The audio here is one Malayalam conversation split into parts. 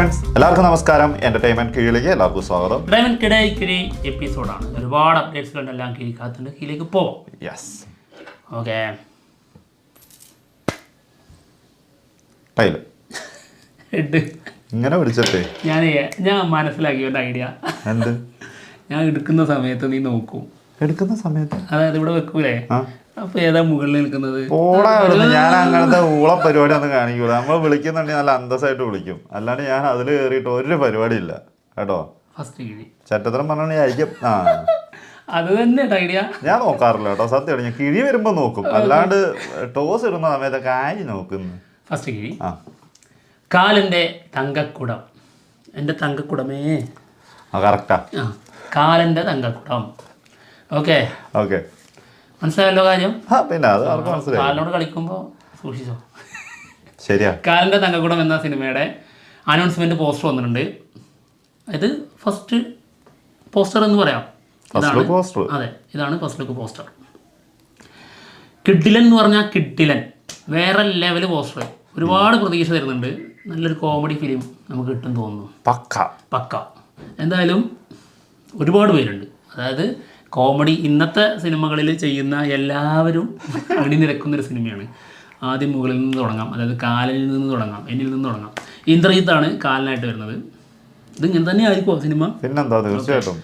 ഫ്രണ്ട്സ്, എല്ലാവർക്കും നമസ്കാരം. എന്റർടൈൻമെന്റ് കീഴിലേക്ക് എല്ലാവർക്കും സ്വാഗതം. എന്റർടൈൻമെന്റ് എപ്പിസോഡാണ്. ഒരുപാട് അപ്ഡേറ്റ്സുകളുണ്ട്, എല്ലാം കീഴിക്കാത്തുണ്ട്. കീഴിലേക്ക് പോവാം. Yes, okay. ഇങ്ങനെ വിളിച്ചിട്ടേ ഞാൻ മനസ്സിലാക്കി ഒരു ഐഡിയ. എന്ത്? ഞാൻ എടുക്കുന്ന സമയത്ത് നീ നോക്കും. എടുക്കുന്ന സമയത്ത് അതായത് ഇവിടെ വെക്കൂലേ, അപ്പൊ ഏതാ മുകളിൽ നിൽക്കുന്നത്? ഞാൻ അങ്ങനത്തെ ഊള പരിപാടി ഒന്നും കാണിക്കൂല. നമ്മൾ വിളിക്കുന്നുണ്ടെങ്കിൽ നല്ല അന്തസ്സായിട്ട് വിളിക്കും. അല്ലാണ്ട് ഞാൻ അതിൽ കയറിയിട്ട് ഒരു പരിപാടി ഇല്ല കേട്ടോ. ഫസ്റ്റ് കിഴി ചട്ടത്തരം പറഞ്ഞാൽ അത് തന്നെ ഐഡിയ. ഞാൻ നോക്കാറില്ല കേട്ടോ, സത്യം. ഞാൻ കിഴി വരുമ്പോ നോക്കും, അല്ലാണ്ട് ടോസ് ഇടുന്ന സമയത്തൊക്കെ ആയി നോക്കുന്നു. ഫസ്റ്റ് കിഴി കാലിന്റെ തങ്കക്കുടം. എന്റെ തങ്കക്കുടമേ, കറക്റ്റാ. കാലിന്റെ തങ്കക്കുടം. ഓക്കെ ഓക്കെ, മനസ്സിലായല്ലോ കാര്യം. പിന്നെ അത് ആർക്കും മനസ്സിലായി. കാലിനോട് കളിക്കുമ്പോൾ സൂക്ഷിച്ചോ. ശരിയാ. കാലിന്റെ തങ്കക്കുടം എന്ന സിനിമയുടെ അനൗൺസ്മെന്റ് പോസ്റ്റർ വന്നിട്ടുണ്ട്. ഇത് ഫസ്റ്റ് പോസ്റ്റർ എന്ന് പറയാം. അതെ, ഇതാണ് ഫസ്റ്റ് ലുക്ക് പോസ്റ്റർ. കിഡിലൻ എന്ന് പറഞ്ഞാൽ കിഡിലൻ, വേറെ ലെവല് പോസ്റ്റർ. ഒരുപാട് പ്രതീക്ഷ തരുന്നുണ്ട്. നല്ലൊരു കോമഡി ഫിലിം നമുക്ക് കിട്ടും തോന്നുന്നു. പക്ക. എന്തായാലും ഒരുപാട് പേരുണ്ട്. അതായത് കോമഡി ഇന്നത്തെ സിനിമകളിൽ ചെയ്യുന്ന എല്ലാവരും അണിനിരക്കുന്നൊരു സിനിമയാണ്. ആദ്യം മുകളിൽ നിന്ന് തുടങ്ങാം, അതായത് കാലിൽ നിന്ന് തുടങ്ങാം, എന്നിൽ നിന്ന് തുടങ്ങാം. ഇന്ദ്രജിത്താണ് കാലിനായിട്ട് വരുന്നത്. ഇത് ഇങ്ങനെ തന്നെ ആയിരിക്കുമോ സിനിമ? പിന്നെന്താ, തീർച്ചയായിട്ടും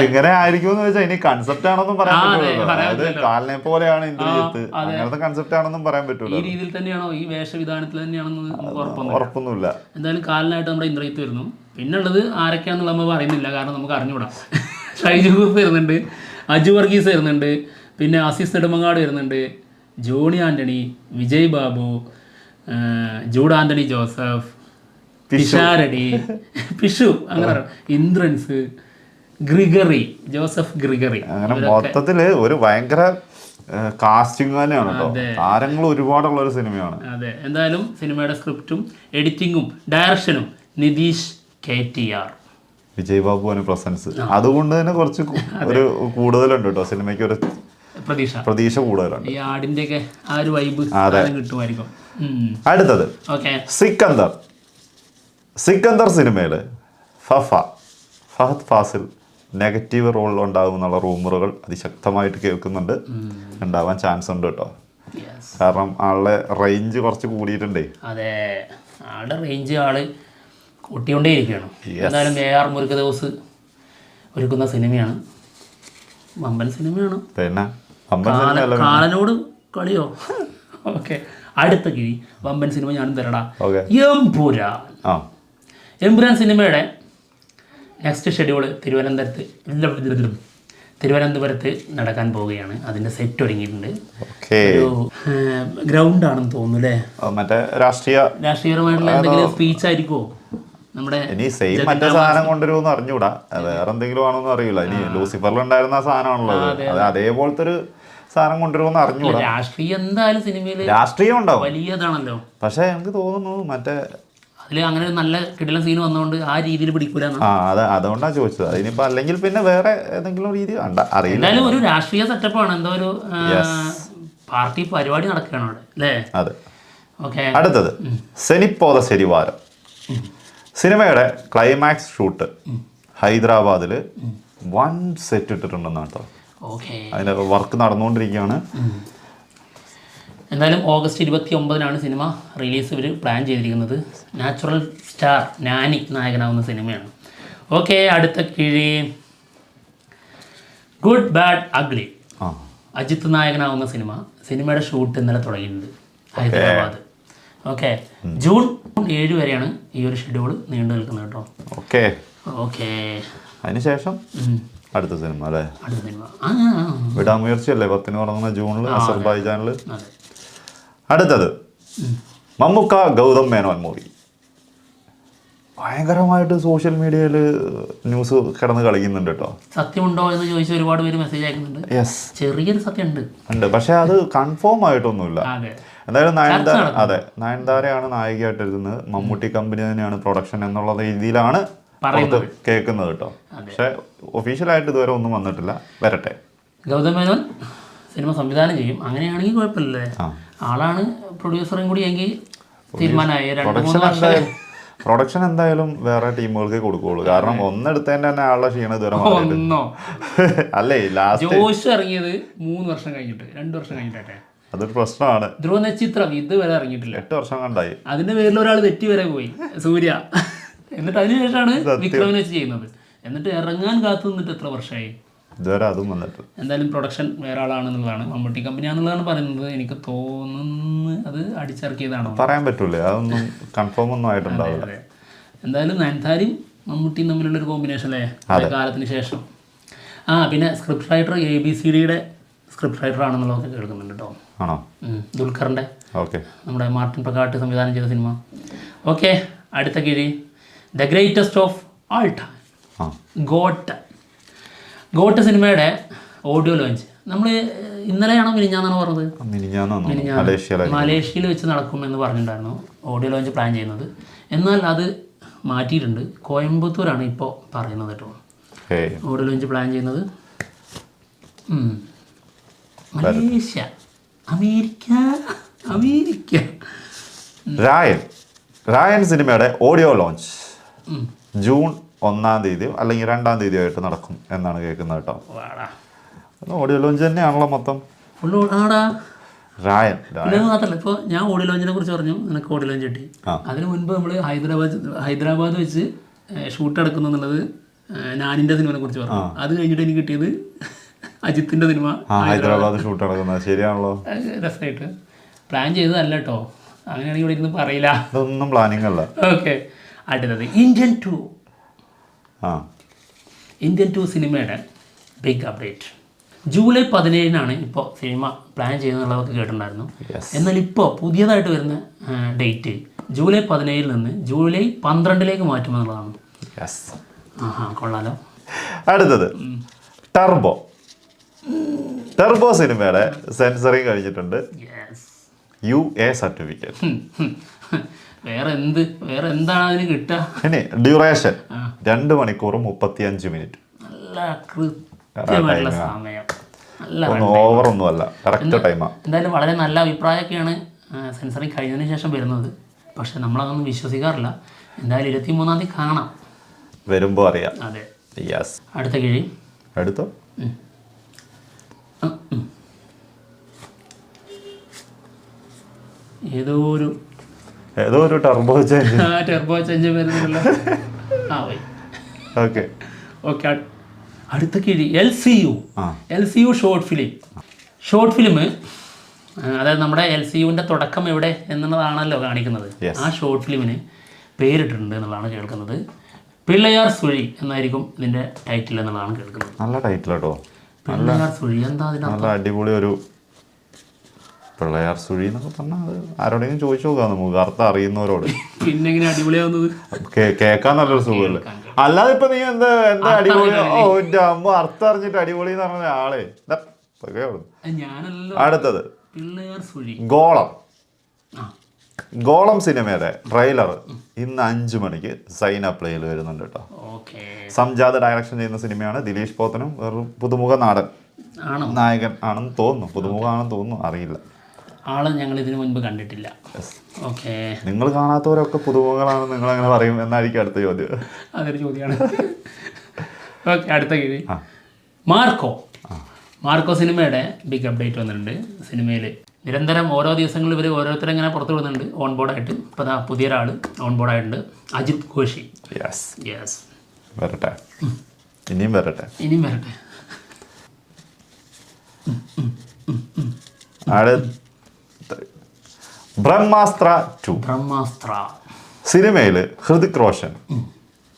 ഇങ്ങനെ ആയിരിക്കും എന്ന് വെച്ചാൽ ഇനി കൺസെപ്റ്റ് ആണെന്നും പറയാൻ പറ്റില്ല. കാലിനെ പോലെയാണ് ഇന്ദ്രജിത്ത്, അങ്ങനത്തെ കൺസെപ്റ്റ് ആണെന്നും പറയാൻ പറ്റൂല. ഈ രീതിയിൽ തന്നെയാണോ, ഈ വേഷവിധാനത്തിൽ തന്നെയാണെന്ന് നമുക്ക് ഉറപ്പൊന്നുമില്ല. എന്തായാലും കാലിനായിട്ട് നമ്മുടെ ഇന്ദ്രജിത്ത് വരുന്നു. പിന്നുള്ളത് ആരൊക്കെയാണെന്നുള്ള നമ്മൾ പറയുന്നില്ല, കാരണം നമുക്ക് അറിഞ്ഞുകൂടാം. ഷൈജു ഗ്രൂപ്പ് വരുന്നുണ്ട്, അജു വർഗീസ് വരുന്നുണ്ട്, പിന്നെ അസീസ് നെടുമങ്ങാട് വരുന്നുണ്ട്, ജോണി ആൻ്റണി, വിജയ് ബാബു, ജൂഡ് ആൻ്റണി ജോസഫ്, പിഷാരടി, പിഷു, അങ്ങനെ ഇന്ദ്രൻസ്, ഗ്രിഗറി, ജോസഫ് ഗ്രിഗറി. അങ്ങനെ മൊത്തത്തില് ഒരു ഭയങ്കര കാസ്റ്റിംഗ് തന്നെയാണ് കേട്ടോ. താരങ്ങൾ ഒരുപാടുള്ള ഒരു സിനിമയാണ്. അതെ, എന്തായാലും സിനിമയുടെ സ്ക്രിപ്റ്റും എഡിറ്റിങ്ങും ഡയറക്ഷനും നിതീഷ് KTR, വിജയ് ബാബുവിന് പ്രസൻസ്, അതുകൊണ്ട് തന്നെ കുറച്ച് ഒരു കൂടുതലുണ്ട് കേട്ടോ സിനിമയ്ക്ക്. ഒരു പ്രതീക്ഷ കൂടുതലുണ്ട്. ഈ ആടിന്റെ ഒക്കെ ആ ഒരു വൈബ് കിട്ടുമായിരിക്കും. അടുത്തത് സിക്കന്ദർ സിനിമയില് ഫഹദ് ഫാസിൽ നെഗറ്റീവ് റോൾ ഉണ്ടാകും എന്നുള്ള റൂമറുകൾ അതിശക്തമായിട്ട് കേൾക്കുന്നുണ്ട്. ഉണ്ടാവാൻ ചാൻസ് ഉണ്ട് കേട്ടോ. കാരണം ആളുടെ റേഞ്ച് കുറച്ച് കൂടിയിട്ടുണ്ടേ. അതെ, ആളുടെ റേഞ്ച് കൂട്ടിക്കൊണ്ടേയിരിക്കുകയാണ്. എന്തായാലും AR മുരുകദോസ് ഒരുക്കുന്ന സിനിമയാണ്. വമ്പൻ സിനിമയാണ്. പിന്നെ കാലനോട് കളിയോ. ഓക്കെ, അടുത്ത കിഴി വമ്പൻ സിനിമ ഞാനും തരടാ. എമ്പുരാൻ സിനിമയുടെ നെക്സ്റ്റ് ഷെഡ്യൂൾ തിരുവനന്തപുരത്ത് നടക്കാൻ പോവുകയാണ്. അതിൻ്റെ സെറ്റ് ഒരുങ്ങിയിട്ടുണ്ട്. ഒരു ഗ്രൗണ്ടാണെന്ന് തോന്നുന്നു അല്ലേ? മറ്റേ രാഷ്ട്രീയപരമായിട്ടുള്ള എന്തെങ്കിലും സ്പീച്ച് ആയിരിക്കുമോ? നമ്മുടെ ഇനി സെയിം മറ്റേ സാധനം കൊണ്ടുവരുമെന്ന് അറിഞ്ഞൂടാ, വേറെ എന്തെങ്കിലും ആണോന്നും അറിയില്ല. ഇനി ലൂസിഫറിലുണ്ടായിരുന്ന സാധനമാണുള്ളത്, അത് അതേപോലത്തെ ഒരു സാധനം കൊണ്ടുവരുമെന്ന് അറിഞ്ഞൂടാ. രാഷ്ട്രീയം എന്തായാലും സിനിമയിൽ രാഷ്ട്രീയം ഉണ്ടാവും, വലിയതാണല്ലോ. പക്ഷെ എനിക്ക് തോന്നുന്നു മറ്റേ അതിൽ അങ്ങനെ ഒരു നല്ല കിടിലൻ സീൻ വന്നുകൊണ്ട് ആ രീതിയിൽ പിടിക്കൂല. അതുകൊണ്ടാണ് ചോദിച്ചത്. അതിനിപ്പോ അല്ലെങ്കിൽ പിന്നെ വേറെ ഏതെങ്കിലും രീതി അറിയില്ല. എന്തായാലും ഒരു രാഷ്ട്രീയ സെറ്റപ്പാണ്, എന്തോ ഒരു പാർട്ടി പരിപാടി നടക്കുകയാണ് അവിടെ അല്ലേ? അതെ. ഓക്കെ, അടുത്തത് സെനിപ്പോത ശരിവാരം സിനിമയുടെ ക്ലൈമാക്സ് ഷൂട്ട് ഹൈദരാബാദിൽ വൺ സെറ്റ് ഇട്ടിട്ടുണ്ടെന്നാണ് കേട്ടോ. അതിന്റെ വർക്ക് നടന്നുകൊണ്ടിരിക്കുകയാണ്. എന്തായാലും ഓഗസ്റ്റ് 29-നാണ് സിനിമ റിലീസ് ഇവർ പ്ലാൻ ചെയ്തിരിക്കുന്നത്. നാച്ചുറൽ സ്റ്റാർ നാനി നായകനാവുന്ന സിനിമയാണ്. ഓക്കെ, അടുത്ത കിഴി ഗുഡ് ബാഡ് അഗ്ലി. അജിത്ത് നായകനാവുന്ന സിനിമയുടെ ഷൂട്ട് ഇന്നലെ തുടങ്ങിയിട്ടുണ്ട് ഹൈദരാബാദ്. ഓക്കെ, ജൂൺ 7 വരെയാണ് ഈ ഒരു ഷെഡ്യൂൾ നീണ്ടു നിൽക്കുന്നത് കേട്ടോ. ഓക്കെ, അതിനുശേഷം അടുത്ത സിനിമ അല്ലേ? അടുത്ത സിനിമ വിടാമുയർച്ചയല്ലേ 10-ന് തുടങ്ങുന്ന ജൂണിൽ അസർബൈജാനിൽ. അടുത്തത് മമ്മൂക്ക ഗൗതം മേനോൻ മൂവി. ഭയങ്കരമായിട്ട് സോഷ്യൽ മീഡിയയിൽ ന്യൂസ് കിടന്ന് കളിക്കുന്നുണ്ട് കേട്ടോ. സത്യമുണ്ടോ എന്ന് ചോദിച്ച് ഒരുപാട് പേര് മെസ്സേജ് അയക്കുന്നുണ്ട്. യെസ്, ചെറിയൊരു സത്യം ഉണ്ട്, പക്ഷെ അത് കൺഫേം ആയിട്ടൊന്നുമില്ല. എന്തായാലും നയൻതാരയാണ് നായികയായിട്ട് എഴുതുന്നത്. മമ്മൂട്ടി കമ്പനി തന്നെയാണ് പ്രൊഡക്ഷൻ എന്നുള്ള രീതിയിലാണ് കേൾക്കുന്നത് കേട്ടോ. പക്ഷെ ഒഫീഷ്യലായിട്ട് ഇതുവരെ ഒന്നും വന്നിട്ടില്ല. വരട്ടെ. ഗൗതം മേനോൻ സിനിമ സംവിധാനം ചെയ്യും. അങ്ങനെയാണെങ്കിൽ കുഴപ്പമില്ലല്ലേ? ആളാണ് പ്രൊഡ്യൂസറും കൂടി എങ്കിൽ തീരുമാനമായി. പ്രൊഡക്ഷൻ എന്തായാലും വേറെ ടീമുകൾക്ക് കൊടുക്കുള്ളൂ. കാരണം ഒന്നെടുത്തതിന്റെ തന്നെ ആളുടെ ക്ഷീണം ഇതുവരെ മാറിയിട്ട്. ഒന്നോ അല്ലേ ലാസ്റ്റ് ജോഷ് ഇറങ്ങിയത് 3 വർഷം കഴിഞ്ഞിട്ട്, 2 വർഷം കഴിഞ്ഞിട്ടെ. അതൊരു പ്രശ്നമാണ്. ധ്രുവ നക്ഷത്രം ഇതുവരെ ഇറങ്ങിയിട്ടില്ല. 8 വർഷം കണ്ടായി. അതിന്റെ പേരിൽ ഒരാൾ തെറ്റി വരെ പോയി, സൂര്യ. എന്നിട്ട് അതിനുശേഷമാണ് വിക്രമൻ വെച്ച് ചെയ്യുന്നത്. എന്നിട്ട് ഇറങ്ങാൻ കാത്തു നിന്നിട്ട് എത്ര വർഷമായി, ഇതുവരെ അതും വന്നിട്ട്. എന്തായാലും പ്രൊഡക്ഷൻ വേറെ ആളാണെന്നുള്ളതാണ്, മമ്മൂട്ടി കമ്പനിയാണെന്നുള്ളതാണ് പറയുന്നത്. എനിക്ക് തോന്നുന്നു അത് അടിച്ചിറക്കിയതാണോ പറയാൻ പറ്റൂലേ, അതൊന്നും കൺഫേം ഒന്നും ആയിട്ടുണ്ടാവില്ല. അതെ. എന്തായാലും നയൻതാരയും മമ്മൂട്ടിയും തമ്മിലുള്ളൊരു കോമ്പിനേഷൻ അല്ലേ കാലത്തിന് ശേഷം. പിന്നെ സ്ക്രിപ്റ്റ് റൈറ്റർ ABCDയുടെ സ്ക്രിപ്റ്റ് റൈറ്റർ ആണെന്നുള്ളതൊക്കെ കേൾക്കുന്നുണ്ട് കേട്ടോ. ആണോ? ദുൽഖറിൻ്റെ, ഓക്കെ, നമ്മുടെ മാർട്ടിൻ പ്രകാട്ട് സംവിധാനം ചെയ്ത സിനിമ. ഓക്കെ, അടുത്ത കിഴി the greatest of all time, got സിനിമയുടെ ഓഡിയോ ലോഞ്ച്. നമ്മൾ ഇന്നലെയാണോ മിനിഞ്ഞാന്നാണോ പറഞ്ഞത്? മലേഷ്യയിൽ വെച്ച് നടക്കും എന്ന് പറഞ്ഞിട്ടുണ്ടായിരുന്നു ഓഡിയോ ലോഞ്ച് പ്ലാൻ ചെയ്യുന്നത്. എന്നാൽ അത് മാറ്റിയിട്ടുണ്ട്. കോയമ്പത്തൂരാണ് ഇപ്പോൾ പറയുന്നത് കേട്ടോ ഓഡിയോ ലോഞ്ച് പ്ലാൻ ചെയ്യുന്നത്. Malaysia, America. രായൻ സിനിമയുടെ ഓഡിയോ ലോഞ്ച് ജൂൺ 1-ാം തീയതിയോ അല്ലെങ്കിൽ 2-ാം തീയതിയോ ആയിട്ട് നടക്കും എന്നാണ് കേൾക്കുന്നത് കേട്ടോ. ഓഡിയോ ലോഞ്ച് തന്നെയാണല്ലോ മൊത്തം. രായൻ മാത്രമല്ല, ഇപ്പോൾ ഞാൻ ഓഡിയോ ലോഞ്ചിനെ കുറിച്ച് പറഞ്ഞു, നിനക്ക് ഓഡിയോ ലോഞ്ച് കിട്ടി. അതിന് മുൻപ് നമ്മൾ ഹൈദരാബാദ് വെച്ച് ഷൂട്ട് നടക്കുന്നു എന്നുള്ളത് നാനിൻ്റെ സിനിമയെ കുറിച്ച് പറഞ്ഞു. അത് കഴിഞ്ഞിട്ട് എനിക്ക് കിട്ടിയത് അജിത്തിന്റെ സിനിമ ഹൈദരാബാദ് ഷൂട്ട് നടക്കുന്നത്. ശരിയാണല്ലോ, രസമായിട്ട് പ്ലാൻ ചെയ്തതല്ല കേട്ടോ. അങ്ങനെയാണെങ്കിൽ ഇവിടെ ഇരുന്ന് പറയില്ല, ഇതൊന്നും പ്ലാനിങ് അല്ല. ഓക്കെ, അടുത്തത് ഇന്ത്യൻ 2 സിനിമയുടെ ബിഗ് അപ്ഡേറ്റ്. ജൂലൈ 17-നാണ് ഇപ്പോൾ സിനിമ പ്ലാൻ ചെയ്യുന്നുള്ളതൊക്കെ കേട്ടിട്ടുണ്ടായിരുന്നു. എന്നാൽ ഇപ്പോൾ പുതിയതായിട്ട് വരുന്ന ഡേറ്റ് ജൂലൈ 17 നിന്ന് ജൂലൈ 12 മാറ്റുമെന്നുള്ളതാണ്. കൊള്ളാലോ. അടുത്തത് ടർബോ സിനിമയുടെ സെൻസറിങ് കഴിഞ്ഞിട്ടുണ്ട്. UA certificate. വേറെ എന്താണ് അതിന് കിട്ടുക? ഇനി ഡ്യൂറേഷൻ 2 മണിക്കൂറും 35 മിനിറ്റ്. നല്ല കൃത്യമായിട്ടുള്ള സമയം, നല്ല ഓവറൊന്നും അല്ല, കറക്റ്റ് ടൈമാണ്. എന്തായാലും വളരെ നല്ല അഭിപ്രായമൊക്കെയാണ് സെൻസറിങ് കഴിഞ്ഞതിന് ശേഷം വരുന്നത്. പക്ഷെ നമ്മളതൊന്നും വിശ്വസിക്കാറില്ല. എന്തായാലും 23-ാം തീയതി കാണാം, വരുമ്പോൾ അറിയാം. അതെ. യെസ്. അടുത്ത കിഴി അടുത്തോ ഏതോ ഒരു ടർബോ ചേഞ്ച് വരുന്നുണ്ടല്ലോ. ഓക്കെ. അടുത്ത കിഴി LCU ഷോർട്ട് ഫിലിം. അതായത് നമ്മുടെ LCUവിൻ്റെ തുടക്കം എവിടെ എന്നുള്ളതാണല്ലോ കാണിക്കുന്നത്. ആ ഷോർട്ട് ഫിലിമിന് പേരിട്ടിട്ടുണ്ട് എന്നുള്ളതാണ് കേൾക്കുന്നത്. പിള്ളയാർ സുഴി എന്നായിരിക്കും ഇതിൻ്റെ ടൈറ്റിൽ എന്നുള്ളതാണ് കേൾക്കുന്നത്. നല്ല ടൈറ്റിൽ കേട്ടോ. പിള്ളയാർ സുഴി എന്താ അതിനകത്ത്? നല്ല അടിപൊളി ഒരു പിള്ളയാർ സുഴി എന്നൊക്കെ പറഞ്ഞാൽ അത് ആരോടെങ്കിലും ചോദിച്ചു നോക്കാം നമുക്ക്, അർത്ഥം അറിയുന്നവരോട്. പിന്നെ എങ്ങനെ അടിപൊളിയാവുന്നത്? കേൾക്കാൻ നല്ലൊരു സുഖമല്ലേ. അല്ലാതെ ഇപ്പൊ നീ എന്താ അടിപൊളി അമ്മ അർത്ഥം അറിഞ്ഞിട്ട് അടിപൊളി എന്ന് പറഞ്ഞ ആളെ. അടുത്തത് ഗോളം സിനിമയുടെ ട്രെയിലർ ഇന്ന് 5 മണിക്ക് സൈൻ അപ്പ് പ്ലേയിൽ വരുന്നുണ്ട് കേട്ടോ. സംജാത ഡയറക്ഷൻ ചെയ്യുന്ന സിനിമയാണ്. ദിലീഷ് പോത്തനും ഒരു പുതുമുഖ നായകൻ ആണെന്ന് തോന്നുന്നു, പുതുമുഖമാണെന്ന് തോന്നുന്നു, അറിയില്ല. ആളെ ഞങ്ങൾ ഇതിനു മുൻപ് കണ്ടിട്ടില്ല. ഓക്കെ, നിങ്ങൾ കാണാത്തവരൊക്കെ പുതുമുഖങ്ങളാണെന്ന് നിങ്ങൾ അങ്ങനെ പറയും എന്നായിരിക്കും അടുത്ത ചോദ്യം. അതൊരു ചോദ്യമാണ്. ഓക്കെ, അടുത്ത കിഴി മാർക്കോ സിനിമയുടെ ബിഗ് അപ്ഡേറ്റ് വന്നിട്ടുണ്ട്. സിനിമയിൽ നിരന്തരം ഓരോ ദിവസങ്ങളിൽ ഇവർ ഓരോരുത്തരും ഇങ്ങനെ പുറത്തു വിടുന്നുണ്ട് ഓൺ ബോർഡായിട്ട്. ഇപ്പോൾ പുതിയൊരാൾ ഓൺ ബോർഡായിട്ടുണ്ട്, അജിത് ഘോഷി. വരട്ടെ, ഇനിയും വരട്ടെ. ബ്രഹ്മാസ്ത്ര 2 സിനിമയിൽ ഹൃതിക് റോഷൻ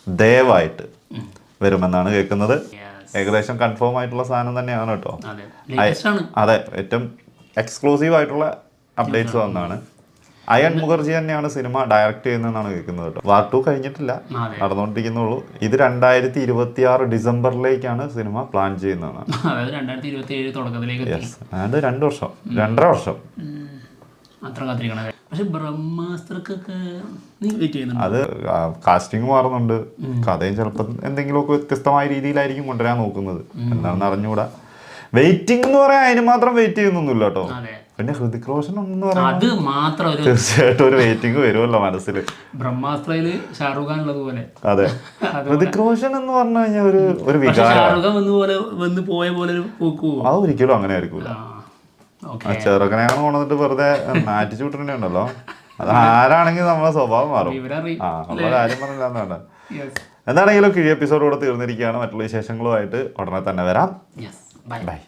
ദേവായിട്ട് വരുമെന്നാണ് കേൾക്കുന്നത്. ഏകദേശം കൺഫേം ആയിട്ടുള്ള സാധനം തന്നെയാണ് കേട്ടോ. അതെ, ഏറ്റവും എക്സ്ക്ലൂസീവ് ആയിട്ടുള്ള അപ്ഡേറ്റ്സ് വന്നാണ്. അയൺ മുഖർജി തന്നെയാണ് സിനിമ ഡയറക്റ്റ് ചെയ്യുന്നതെന്നാണ് കേൾക്കുന്നത് കേട്ടോ. വാർ 2 കഴിഞ്ഞിട്ടില്ല, നടന്നുകൊണ്ടിരിക്കുന്നുള്ളൂ. ഇത് 2026 ഡിസംബറിലേക്കാണ് സിനിമ പ്ലാൻ ചെയ്യുന്നതാണ്. അതായത് 2027 തുടക്കത്തിലേക്ക്. അതായത് 2.5 വർഷം. പക്ഷെ ബ്രഹ്മാസ്ത്രക്കൊക്കെ അത് കാസ്റ്റിംഗ് മാറുന്നുണ്ട്, കഥയും ചിലപ്പോൾ എന്തെങ്കിലുമൊക്കെ വ്യത്യസ്തമായ രീതിയിലായിരിക്കും കൊണ്ടുവരാൻ നോക്കുന്നത്. എന്താണെന്ന് അറിഞ്ഞുകൂടാ. വെയിറ്റിംഗ് എന്ന് പറയാൻ അതിന് മാത്രം വെയിറ്റ് ചെയ്യുന്നൊന്നുമില്ല കേട്ടോ. പിന്നെ ഹൃതിക് റോഷൻ എന്ന് പറഞ്ഞാൽ അത് മാത്രം ഒരു തീർച്ചയായിട്ടും ഒരു വെയിറ്റിംഗ് വരുമല്ലോ മനസ്സിൽ. ബ്രഹ്മാസ്ത്രയില് ഷാറുഖ് ഖാൻ ഉള്ളത് പോലെ. അതെ, ഹൃതിക് റോഷൻ എന്ന് പറഞ്ഞു കഴിഞ്ഞാൽ ഒരു വികാരം. ഷാറുഖ് ഖാൻ വന്ന് പോയ പോലെ ഒരു പോക്ക് അത് ഒരിക്കലും അങ്ങനെ ആയിരിക്കൂല. ചെറുക്കനെയാണ് കൊണ്ടിട്ട് വെറുതെ ആറ്റിറ്റ്യൂഡ് ഉണ്ടല്ലോ, അത് ആരാണെങ്കിൽ നമ്മളെ സ്വഭാവം മാറും. നമ്മളെ കാര്യം പറഞ്ഞില്ല. എന്താണെങ്കിലും കിഴി എപ്പിസോഡ് കൂടെ തീർന്നിരിക്കുകയാണ്. മറ്റുള്ള വിശേഷങ്ങളുമായിട്ട് ഉടനെ തന്നെ വരാം. ബൈ.